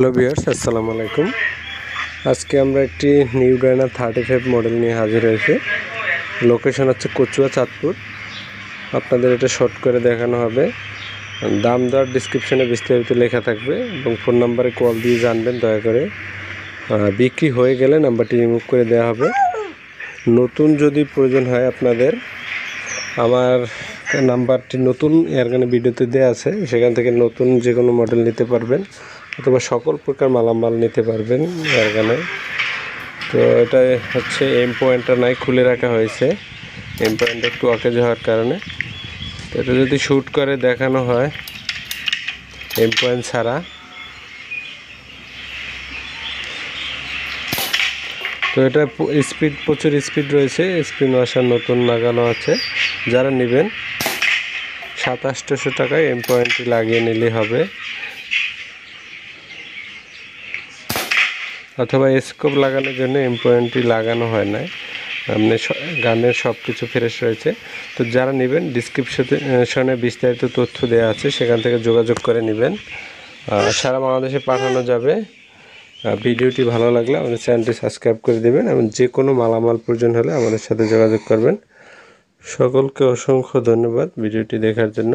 Hello viewers, আসসালামু আলাইকুম। আজকে আমরা একটি নিউ গার্নার 35 মডেল নিয়ে হাজির হয়েছি। লোকেশন হচ্ছে কচুয়া, চাঁদপুর। আপনাদের এটা শর্ট করে দেখানো হবে। দাম দর ডিসক্রিপশনে বিস্তারিত লেখা থাকবে এবং ফোন নাম্বারে কল দিয়ে জানবেন দয়া করে। বিক্রি হয়ে গেলে নাম্বারটি রিমুভ করে দেওয়া হবে। নতুন যদি প্রয়োজন হয় আপনাদের, আমার নাম্বারটি নতুন এয়ারগানে ভিডিওতে দেওয়া আছে, সেখান থেকে নতুন যে কোনো মডেল নিতে পারবেন অথবা সকল প্রকার মালামাল নিতে পারবেন এয়ারগানে। তো এটা হচ্ছে এম পয়েন্টটা নাই, খুলে রাখা হয়েছে। এম পয়েন্টটা একটু অকেজ হওয়ার কারণে। তো এটা যদি শ্যুট করে দেখানো হয় এম পয়েন্ট ছাড়া, তো এটা স্পিড প্রচুর স্পিড রয়েছে। স্পিন ওয়াশার নতুন লাগানো আছে। যারা নেবেন 2700 টাকায় এম পয়েন্টটি লাগিয়ে নিলে হবে, অথবা স্কোপ লাগানোর জন্য এম পয়েন্টটি লাগানো হয় না। আপনি গানের সব কিছু ফ্রেশ রয়েছে। তো যারা নেবেন ডিসক্রিপশনে বিস্তারিত তথ্য দেওয়া আছে, সেখান থেকে যোগাযোগ করে নেবেন। সারা বাংলাদেশে পাঠানো যাবে। ভিডিওটি ভালো লাগলে আমাদের চ্যানেলটি সাবস্ক্রাইব করে দেবেন এবং যে কোনো মালামাল প্রয়োজন হলে আমাদের সাথে যোগাযোগ করবেন। সকলকে অসংখ্য ধন্যবাদ ভিডিওটি দেখার জন্য।